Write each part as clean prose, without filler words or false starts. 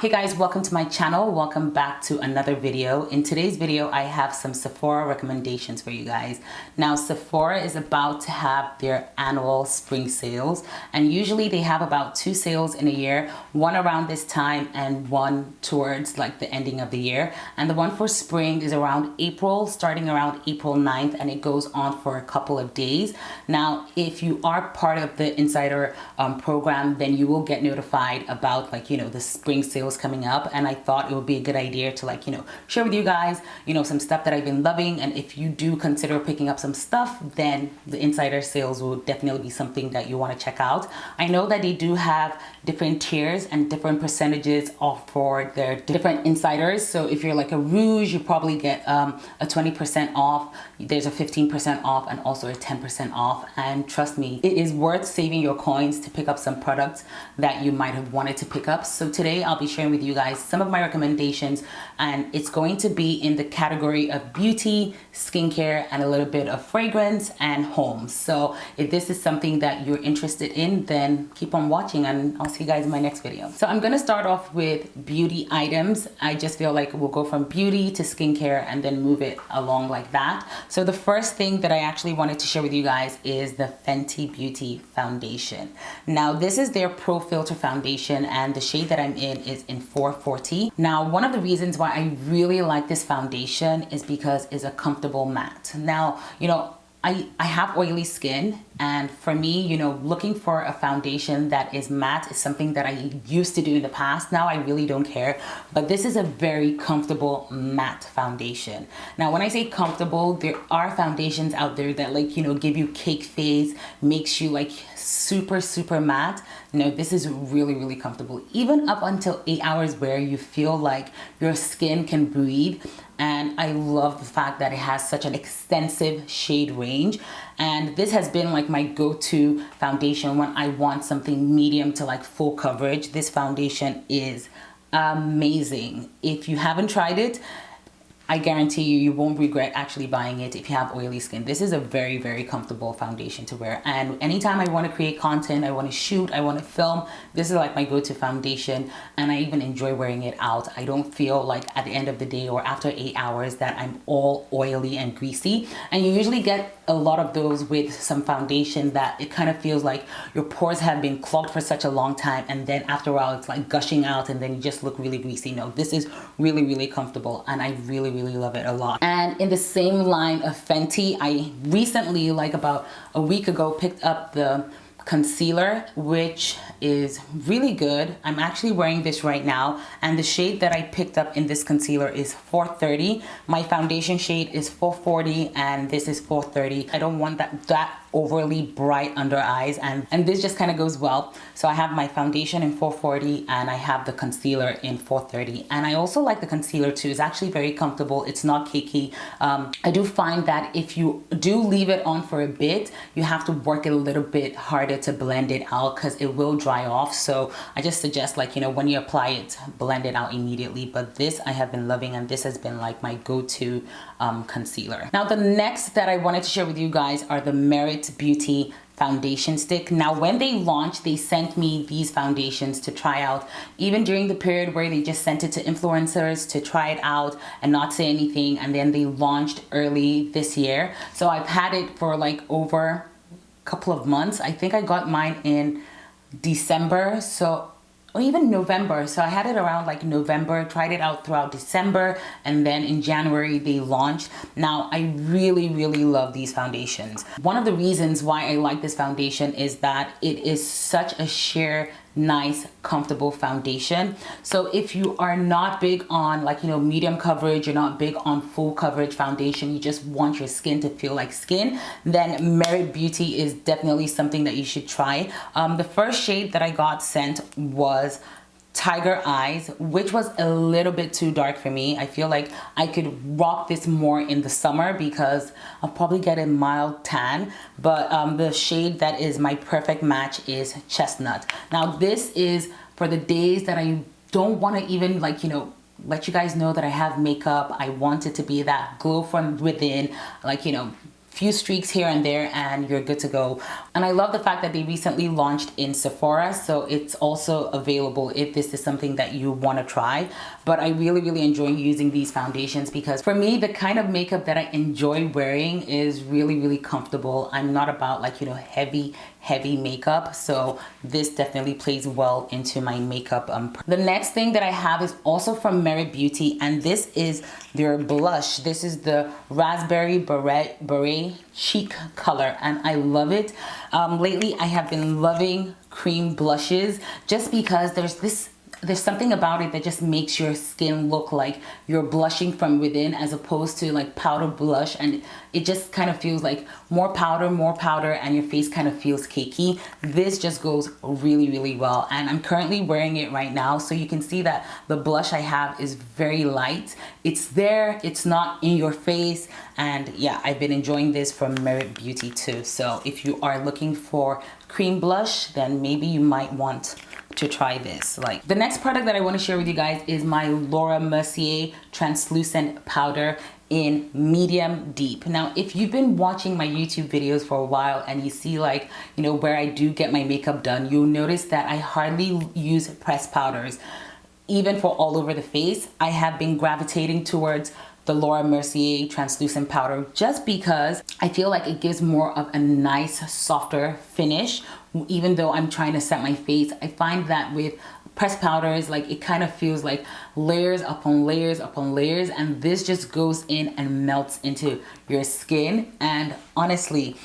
Hey guys, welcome to my channel. Welcome back to another video. In today's video, I have some Sephora recommendations for you guys. Now, Sephora is about to have their annual spring sales, and usually they have about 2 sales in a year, one around this time and one towards like the ending of the year. And the one for spring is around April, starting around April 9th, and it goes on for a couple of days. Now, if you are part of the Insider program, then you will get notified about the spring sales coming up, and I thought it would be a good idea to share with you guys some stuff that I've been loving. And if you do consider picking up some stuff, then the Insider sales will definitely be something that you want to check out. I know that they do have different tiers and different percentages off for their different Insiders. So if you're like a Rouge, you probably get a 20% off. There's a 15% off and also a 10% off, and trust me, it is worth saving your coins to pick up some products that you might have wanted to pick up. So today I'll be sharing with you guys some of my recommendations, and it's going to be in the category of beauty, skincare, and a little bit of fragrance and home. So if this is something that you're interested in, then keep on watching and I'll see you guys in my next video. So I'm gonna start off with beauty items. I just feel like we'll go from beauty to skincare and then move it along like that. So the first thing that I actually wanted to share with you guys is the Fenty Beauty foundation. Now this is their Pro Filter foundation, and the shade that I'm in is in 440. Now one of the reasons why I really like this foundation is because it's a comfortable matte. Now I have oily skin, and for me, looking for a foundation that is matte is something that I used to do in the past. Now I really don't care, but this is a very comfortable matte foundation. Now when I say comfortable, there are foundations out there that give you cake face, makes you super matte. No, this is really comfortable, even up until 8 hours, where you feel like your skin can breathe. And I love the fact that it has such an extensive shade range, and this has been like my go-to foundation when I want something medium to full coverage. This foundation is amazing. If you haven't tried it, I guarantee you won't regret actually buying it if you have oily skin. This is a very comfortable foundation to wear, and anytime I want to create content, I want to shoot, I want to film, this is like my go-to foundation, and I even enjoy wearing it out. I don't feel like at the end of the day or after 8 hours that I'm all oily and greasy. And you usually get a lot of those with some foundation that it kind of feels like your pores have been clogged for such a long time, and then after a while it's like gushing out and then you just look really greasy. No, this is really comfortable, and I really love it a lot. And in the same line of Fenty, I recently, about a week ago, picked up the concealer, which is really good. I'm actually wearing this right now, and the shade that I picked up in this concealer is 430. My foundation shade is 440, and this is 430. I don't want that overly bright under eyes, and this just kind of goes well. So I have my foundation in 440 and I have the concealer in 430, and I also like the concealer too. It's actually very comfortable. It's not cakey. I do find that if you do leave it on for a bit, you have to work it a little bit harder to blend it out because it will dry off. So I just suggest when you apply it, blend it out immediately. But this I have been loving, and this has been like my go-to concealer. Now the next that I wanted to share with you guys are the Merit Beauty foundation stick. Now when they launched, they sent me these foundations to try out, even during the period where they just sent it to influencers to try it out and not say anything, and then they launched early this year. So I've had it for over a couple of months. I think I got mine in December, or even November. So I had it around November, tried it out throughout December, and then in January they launched. Now I really love these foundations. One of the reasons why I like this foundation is that it is such a sheer nice comfortable foundation. So if you are not big on medium coverage, you're not big on full coverage foundation, you just want your skin to feel like skin, then Merit Beauty is definitely something that you should try. The first shade that I got sent was Tiger Eyes, which was a little bit too dark for me. I feel like I could rock this more in the summer because I'll probably get a mild tan, but the shade that is my perfect match is Chestnut. Now this is for the days that I don't want to even let you guys know that I have makeup. I want it to be that glow from within, few streaks here and there and you're good to go. And I love the fact that they recently launched in Sephora, so it's also available if this is something that you want to try. But I really enjoy using these foundations because for me, the kind of makeup that I enjoy wearing is really comfortable. I'm not about like, you know, heavy makeup, so this definitely plays well into my makeup. The next thing that I have is also from Merit Beauty, and this is their blush. This is the Raspberry Beret Cheek color, and I love it. Lately I have been loving cream blushes just because there's something about it that just makes your skin look like you're blushing from within as opposed to like powder blush, and it just kind of feels like more powder and your face kind of feels cakey. This just goes really well, and I'm currently wearing it right now, so you can see that the blush I have is very light. It's there, it's not in your face, and yeah, I've been enjoying this from Merit Beauty too. So if you are looking for cream blush, then maybe you might want to try this. Like, the next product that I want to share with you guys is my Laura Mercier translucent powder in medium deep. Now, if you've been watching my YouTube videos for a while and you see, like, you know, where I do get my makeup done, you'll notice that I hardly use pressed powders. Even for all over the face, I have been gravitating towards the Laura Mercier translucent powder just because I feel like it gives more of a nice, softer finish. Even though I'm trying to set my face, I find that with pressed powders, like, it kind of feels like layers upon layers upon layers, and this just goes in and melts into your skin. And honestly,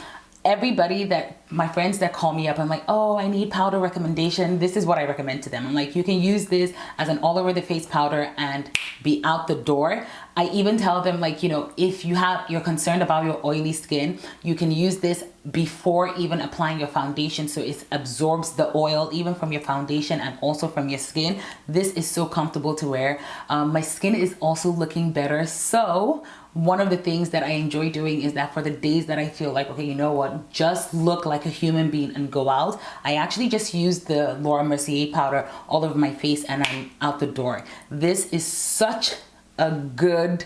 everybody my friends that call me up, I'm like, oh, I need powder recommendation, this is what I recommend to them. I'm like, you can use this as an all over the face powder and be out the door. I even tell them, like, you know, if you're concerned about your oily skin, you can use this before even applying your foundation, so it absorbs the oil even from your foundation and also from your skin. This is so comfortable to wear. My skin is also looking better, so one of the things that I enjoy doing is that for the days that I feel like, okay, you know what, just look like a human being and go out, I actually just use the Laura Mercier powder all over my face and I'm out the door. This is such a good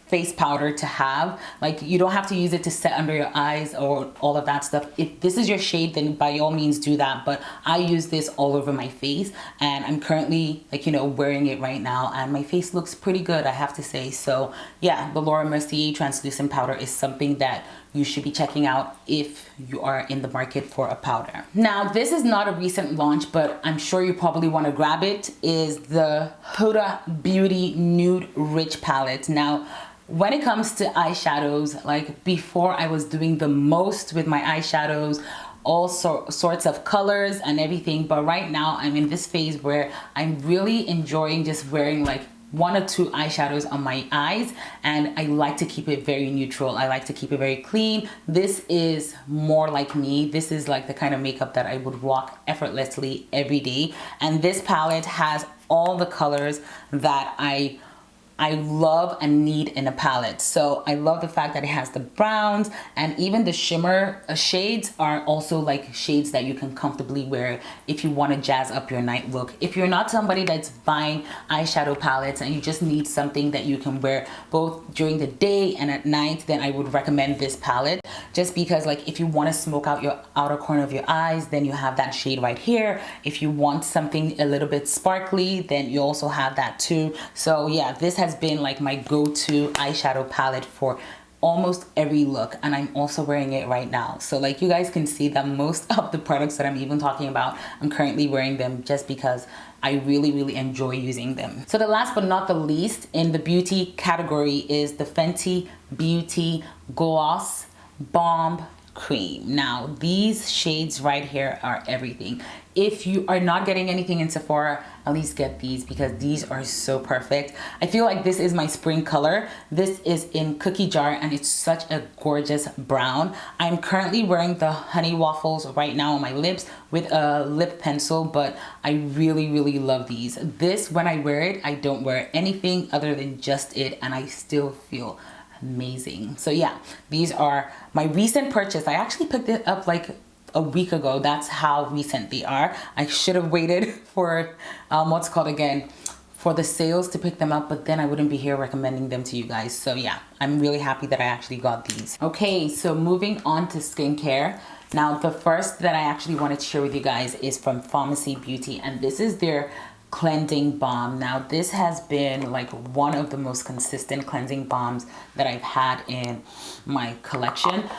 face powder to have. Like, you don't have to use it to set under your eyes or all of that stuff. If this is your shade, then by all means do that, but I use this all over my face, and I'm currently, like, you know, wearing it right now, and my face looks pretty good, I have to say. So yeah, the Laura Mercier translucent powder is something that you should be checking out if you are in the market for a powder. Now, this is not a recent launch, but I'm sure you probably want to grab it, is the Huda Beauty Nude Rich Palette. Now, when it comes to eyeshadows, like, before I was doing the most with my eyeshadows, all sorts of colors and everything, but right now I'm in this phase where I'm really enjoying just wearing like 1 or 2 eyeshadows on my eyes, and I like to keep it very neutral. I like to keep it very clean. This is more like me. This is like the kind of makeup that I would rock effortlessly every day, and this palette has all the colors that I love and need in a palette. So I love the fact that it has the browns, and even the shimmer shades are also like shades that you can comfortably wear if you want to jazz up your night look. If you're not somebody that's buying eyeshadow palettes and you just need something that you can wear both during the day and at night, then I would recommend this palette, just because, like, if you want to smoke out your outer corner of your eyes, then you have that shade right here. If you want something a little bit sparkly, then you also have that too. So yeah, this has been like my go-to eyeshadow palette for almost every look, and I'm also wearing it right now. So like, you guys can see that most of the products that I'm even talking about, I'm currently wearing them just because I really enjoy using them. So the last but not the least in the beauty category is the Fenty Beauty Gloss Bomb Cream. Now, these shades right here are everything. If you are not getting anything in Sephora, at least get these, because these are so perfect. I feel like this is my spring color. This is in Cookie Jar, and it's such a gorgeous brown. I'm currently wearing the Honey Waffles right now on my lips with a lip pencil, but I really love these. This, when I wear it, I don't wear anything other than just it, and I still feel amazing. So yeah, these are my recent purchase. I actually picked it up like a week ago. That's how recent they are. I should have waited for what's called again, for the sales to pick them up, but then I wouldn't be here recommending them to you guys. So yeah, I'm really happy that I actually got these. Okay, so moving on to skincare. Now, the first that I actually wanted to share with you guys is from Pharmacy Beauty, and this is their cleansing balm. Now, this has been like one of the most consistent cleansing balms that I've had in my collection,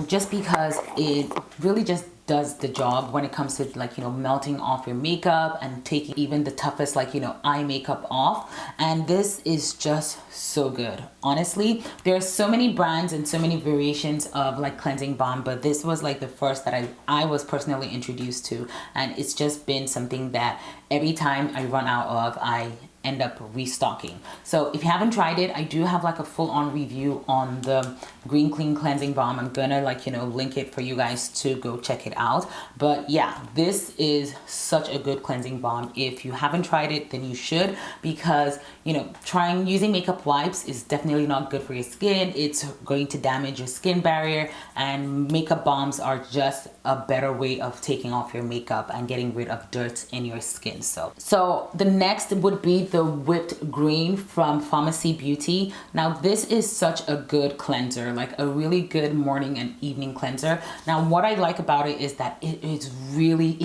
just because it really just does the job when it comes to, like, you know, melting off your makeup and taking even the toughest, like, you know, eye makeup off. And this is just so good. Honestly, there are so many brands and so many variations of like cleansing balm, but this was like the first that I was personally introduced to, and it's just been something that every time I run out of, I end up restocking. So if you haven't tried it, I do have like a full-on review on the Green Clean Cleansing Balm. I'm gonna, like, you know, link it for you guys to go check it out. But yeah, this is such a good cleansing balm. If you haven't tried it, then you should, because, you know, using makeup wipes is definitely not good for your skin. It's going to damage your skin barrier, and makeup balms are just a better way of taking off your makeup and getting rid of dirt in your skin. So the next would be the Whipped Green from Pharmacy Beauty. Now, this is such a good cleanser, like a really good morning and evening cleanser. Now, what I like about it is that it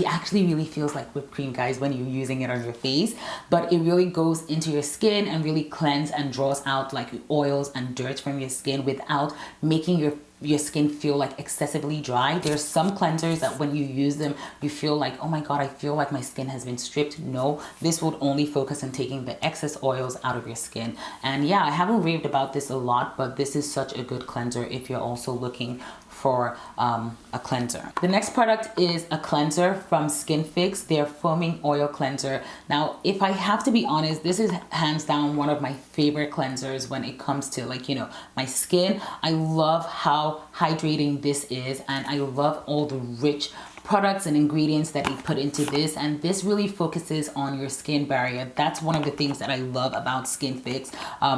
actually really feels like whipped cream, guys, when you're using it on your face, but it really goes into your skin and really cleanse and draws out like oils and dirt from your skin without making your skin feel like excessively dry. There's some cleansers that when you use them, you feel like, oh my god, I feel like my skin has been stripped. No, this would only focus on taking the excess oils out of your skin. And yeah, I haven't raved about this a lot, but this is such a good cleanser if you're also looking for a cleanser. The next product is a cleanser from Skin Fix, their foaming oil cleanser. Now, if I have to be honest, this is hands down one of my favorite cleansers when it comes to, like, you know, my skin. I love how hydrating this is, and I love all the rich products and ingredients that they put into this, and this really focuses on your skin barrier. That's one of the things that I love about Skin Fix,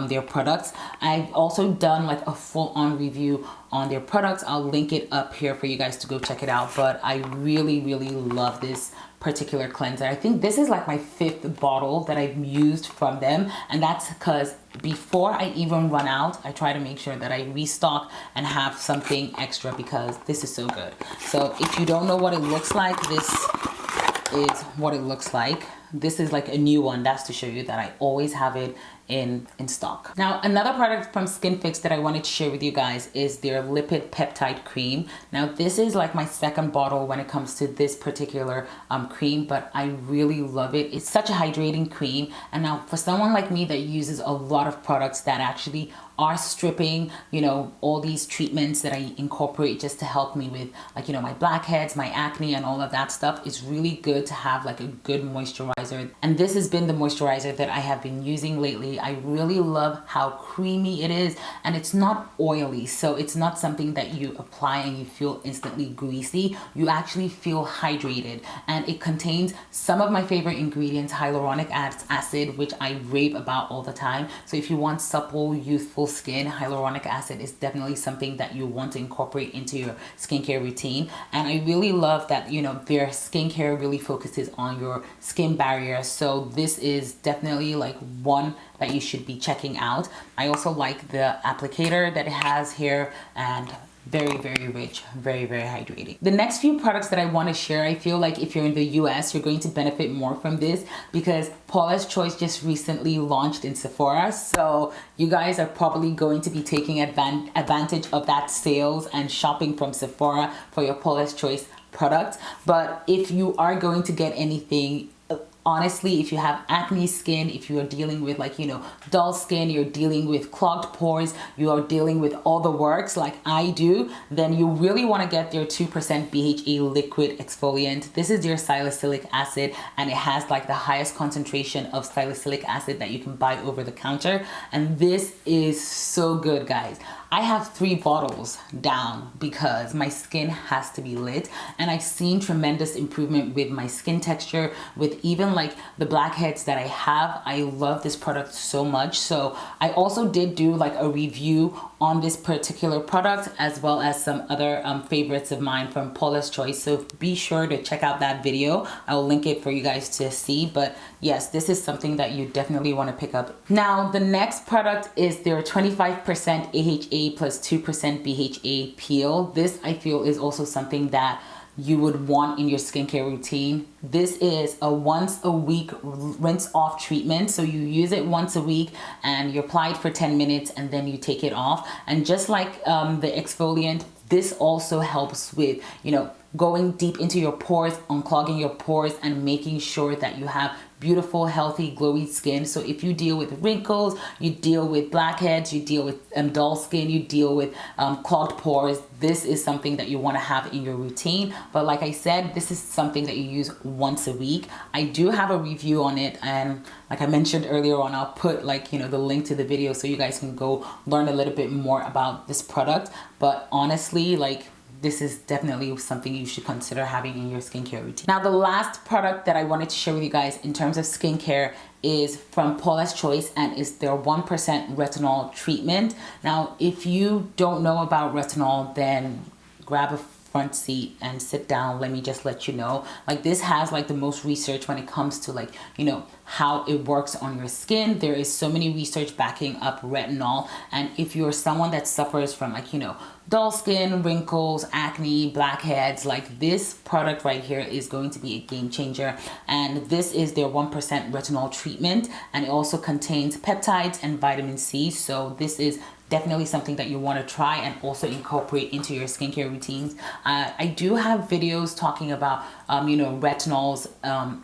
their products. I've also done like a full-on review on their products. I'll link it up here for you guys to go check it out, but I really love this particular cleanser. I think this is like my 5th bottle that I've used from them, and that's because before I even run out, I try to make sure that I restock and have something extra, because this is so good. So if you don't know what it looks like, this is what it looks like. This is like a new one. That's to show you that I always have it in stock. Now, another product from Skin Fix that I wanted to share with you guys is their Lipid Peptide Cream. Now, this is like my 2nd bottle when it comes to this particular cream, but I really love it. It's such a hydrating cream. And now for someone like me that uses a lot of products that actually are stripping, you know, all these treatments that I incorporate just to help me with, like, you know, my blackheads, my acne, and all of that stuff, it's really good to have like a good moisturizer. And this has been the moisturizer that I have been using lately. I really love how creamy it is, and it's not oily, so it's not something that you apply and you feel instantly greasy. You actually feel hydrated, and it contains some of my favorite ingredients, hyaluronic acid, which I rave about all the time. So if you want supple, youthful skin, hyaluronic acid is definitely something that you want to incorporate into your skincare routine. And I really love that, you know, their skincare really focuses on your skin barrier. So this is definitely like one that you should be checking out. I also like the applicator that it has here, and very rich, very hydrating. The next few products that I want to share, I feel like if you're in the US, you're going to benefit more from this, because Paulas Choice just recently launched in Sephora. So you guys are probably going to be taking advantage of that sales and shopping from Sephora for your Paulas Choice products. But if you are going to get anything, honestly, if you have acne skin, if you are dealing with, like, you know, dull skin, you're dealing with clogged pores, you are dealing with all the works like I do, then you really want to get their 2% BHA liquid exfoliant. This is their salicylic acid, and it has like the highest concentration of salicylic acid that you can buy over the counter. And this is so good, guys. I have 3 bottles down because my skin has to be lit, and I've seen tremendous improvement with my skin texture, with even like the blackheads that I have. I love this product so much. So I also did do like a review on this particular product, as well as some other favorites of mine from Paulas Choice. So be sure to check out that video. I will link it for you guys to see. But yes, this is something that you definitely want to pick up. Now, the next product is their 25% AHA plus 2% BHA peel. This I feel is also something that you would want in your skincare routine. This is a once a week rinse off treatment. So you use it once a week and you apply it for 10 minutes and then you take it off. And just like the exfoliant, this also helps with, you know, going deep into your pores, unclogging your pores, and making sure that you have beautiful, healthy, glowy skin. So if you deal with wrinkles, you deal with blackheads, you deal with dull skin, you deal with clogged pores, this is something that you want to have in your routine. But like I said, this is something that you use once a week. I do have a review on it, and like I mentioned earlier on, I'll put like, you know, the link to the video so you guys can go learn a little bit more about this product. But honestly, like, this is definitely something you should consider having in your skincare routine. Now, the last product that I wanted to share with you guys in terms of skincare is from Paulas Choice, and it's their 1% retinol treatment. Now, if you don't know about retinol, then grab a front seat and sit down. Let me just let you know, like, this has like the most research when it comes to, like, you know, how it works on your skin. There is so many research backing up retinol, and if you're someone that suffers from, like, you know, dull skin, wrinkles, acne, blackheads, like, this product right here is going to be a game changer. And this is their 1% retinol treatment, and it also contains peptides and vitamin C. So this is definitely something that you want to try and also incorporate into your skincare routines. I do have videos talking about you know, retinols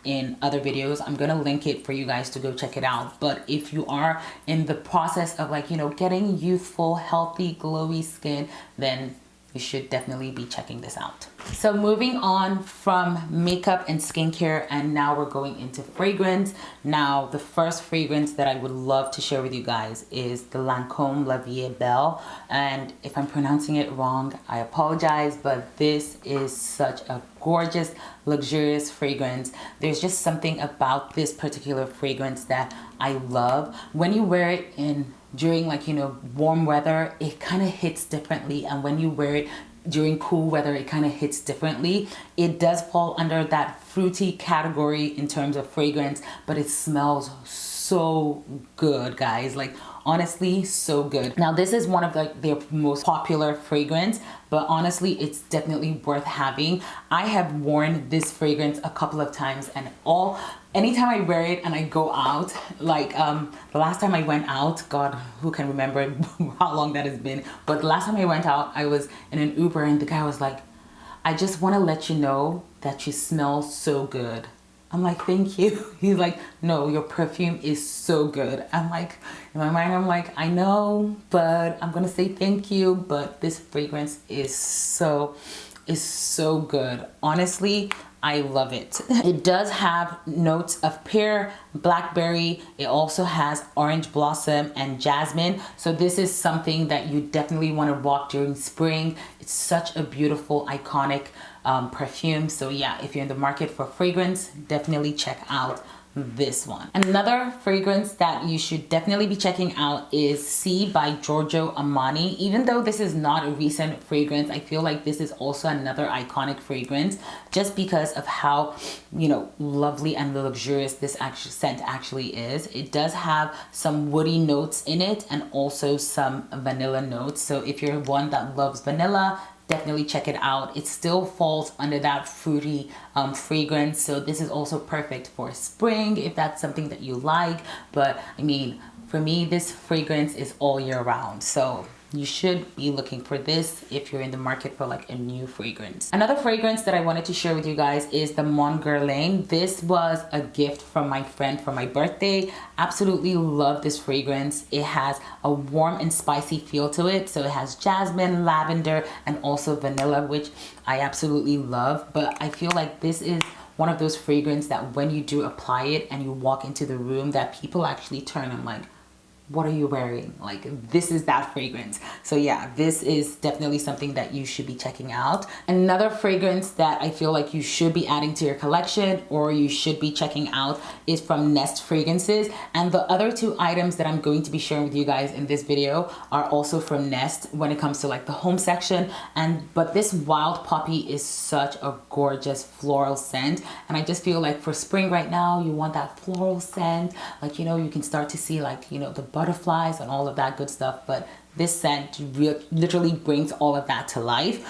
in other videos. I'm gonna link it for you guys to go check it out. But if you are in the process of, like, you know, getting youthful, healthy, glowy skin, then you should definitely be checking this out. So moving on from makeup and skincare, and now we're going into fragrance. Now, the first fragrance that I would love to share with you guys is the Lancome La Vie Belle. And if I'm pronouncing it wrong, I apologize, but this is such a gorgeous, luxurious fragrance. There's just something about this particular fragrance that I love. When you wear it during, like, you know, warm weather, it kind of hits differently, and when you wear it during cool weather, it kind of hits differently. It does fall under that fruity category in terms of fragrance, but it smells so good, guys. Like, honestly, so good. Now, this is one of their most popular fragrance, but honestly, it's definitely worth having. I have worn this fragrance a couple of times, and anytime I wear it and I go out, like the last time I went out, God, who can remember how long that has been, but the last time I went out, I was in an Uber, and the guy was like, "I just want to let you know that you smell so good." I'm like, "Thank you." He's like, "No, your perfume is so good." I'm like, in my mind, I'm like, "I know, but I'm gonna say thank you, but this fragrance is so good." Honestly, I love it. It does have notes of pear, blackberry. It also has orange blossom and jasmine. So this is something that you definitely want to rock during spring. It's such a beautiful, iconic perfume. So yeah, if you're in the market for fragrance, definitely check out this one. Another fragrance that you should definitely be checking out is C by Giorgio Armani. Even though this is not a recent fragrance, I feel like this is also another iconic fragrance, just because of how, you know, lovely and luxurious this scent actually is. It does have some woody notes in it and also some vanilla notes. So if you're one that loves vanilla, definitely check it out. It still falls under that fruity fragrance, so this is also perfect for spring if that's something that you like. But I mean, for me, this fragrance is all year round, so you should be looking for this if you're in the market for like a new fragrance. Another fragrance that I wanted to share with you guys is the Monger. This was a gift from my friend for my birthday. Absolutely love this fragrance. It has a warm and spicy feel to it. So it has jasmine, lavender, and also vanilla, which I absolutely love. But I feel like this is one of those fragrances that when you do apply it and you walk into the room, that people actually turn and like, what are you wearing? Like, this is that fragrance. So yeah, this is definitely something that you should be checking out. Another fragrance that I feel like you should be adding to your collection, or you should be checking out, is from Nest Fragrances. And the other two items that I'm going to be sharing with you guys in this video are also from Nest when it comes to like the home section. But this Wild Poppy is such a gorgeous floral scent, and I just feel like for spring right now, you want that floral scent. Like, you know, you can start to see like, you know, the butterflies and all of that good stuff, but this scent literally brings all of that to life.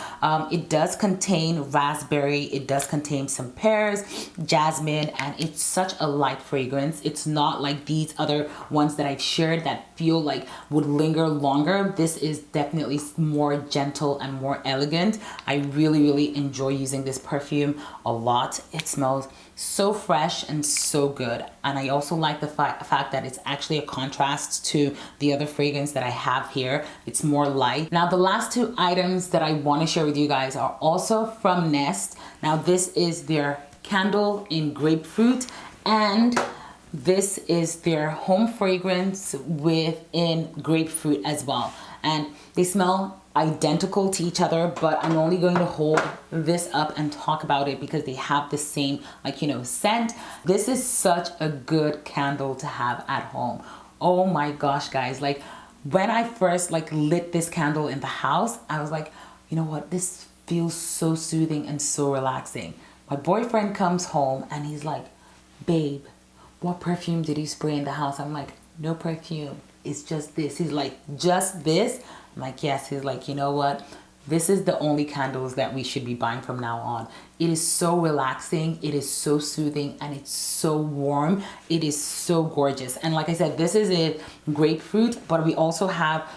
It does contain raspberry, it does contain some pears, jasmine, and it's such a light fragrance. It's not like these other ones that I've shared that feel like would linger longer. This is definitely more gentle and more elegant. I really enjoy using this perfume a lot. It smells so fresh and so good, and I also like the fact that it's actually a contrast to the other fragrance that I have here. It's more light. Now, the last two items that I want to share with you guys are also from Nest. Now, this is their candle in grapefruit, and this is their home fragrance within grapefruit as well, and they smell identical to each other, but I'm only going to hold this up and talk about it because they have the same, like, you know, scent. This is such a good candle to have at home. Oh my gosh, guys, like when I first like lit this candle in the house, I was like, you know what, this feels so soothing and so relaxing. My boyfriend comes home and he's like, babe, what perfume did you spray in the house? I'm like, no perfume, it's just this. He's like, just this? I'm like, yes. He's like, you know what? This is the only candles that we should be buying from now on. It is so relaxing, it is so soothing, and it's so warm. It is so gorgeous. And like I said, this is a grapefruit, but we also have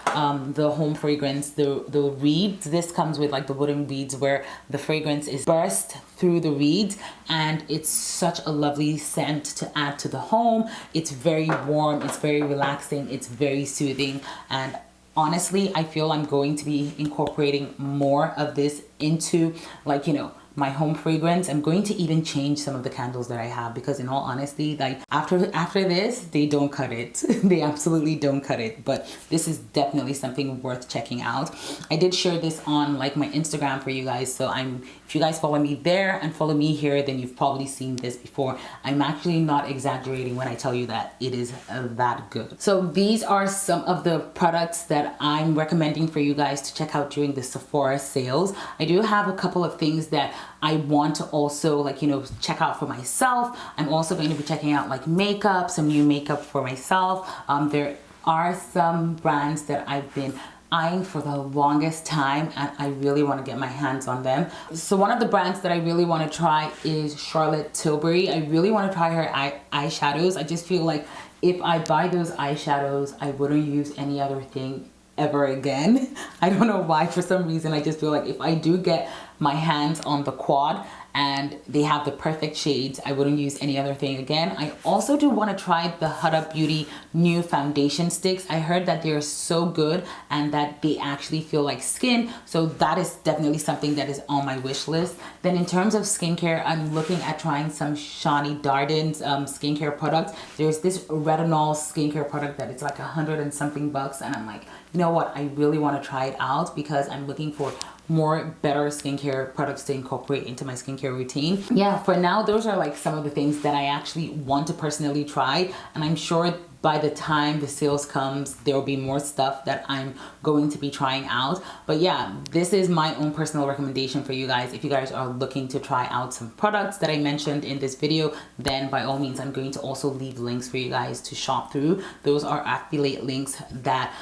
the home fragrance, the reeds. This comes with like the wooden reeds where the fragrance is burst through the reeds, and it's such a lovely scent to add to the home. It's very warm, it's very relaxing, it's very soothing, and honestly, I feel I'm going to be incorporating more of this into, like, you know, my home fragrance. I'm going to even change some of the candles that I have, because in all honesty, like after this, they don't cut it. They absolutely don't cut it. But this is definitely something worth checking out. I did share this on like my Instagram for you guys, so if you guys follow me there and follow me here, then you've probably seen this before. I'm actually not exaggerating when I tell you that it is that good. So these are some of the products that I'm recommending for you guys to check out during the Sephora sales. I do have a couple of things that I want to also, like, you know, check out for myself. I'm also going to be checking out like makeup, some new makeup for myself. There are some brands that I've been eyeing for the longest time, and I really want to get my hands on them. So one of the brands that I really want to try is Charlotte Tilbury. I really want to try her eyeshadows. I just feel like if I buy those eyeshadows, I wouldn't use any other thing ever again. I don't know why. For some reason, I just feel like if I do get my hands on the quad and they have the perfect shades, I wouldn't use any other thing again. I also do want to try the Huda Beauty new foundation sticks. I heard that they're so good and that they actually feel like skin, so that is definitely something that is on my wish list. Then in terms of skincare, I'm looking at trying some Shani Darden's skincare products. There's this retinol skincare product that it's like $100 and something bucks, and I'm like, you know what, I really want to try it out because I'm looking for more better skincare products to incorporate into my skincare routine. Yeah, for now, those are like some of the things that I actually want to personally try, and I'm sure by the time the sales comes, there will be more stuff that I'm going to be trying out. But yeah, this is my own personal recommendation for you guys. If you guys are looking to try out some products that I mentioned in this video, then by all means, I'm going to also leave links for you guys to shop through. Those are affiliate links that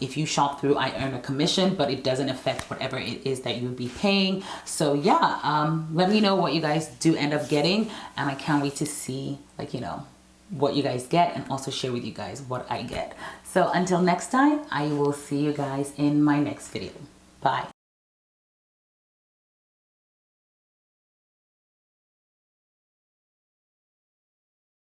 if you shop through, I earn a commission, but it doesn't affect whatever it is that you would be paying. So yeah, let me know what you guys do end up getting, and I can't wait to see, like, you know, what you guys get, and also share with you guys what I get. So until next time, I will see you guys in my next video. Bye.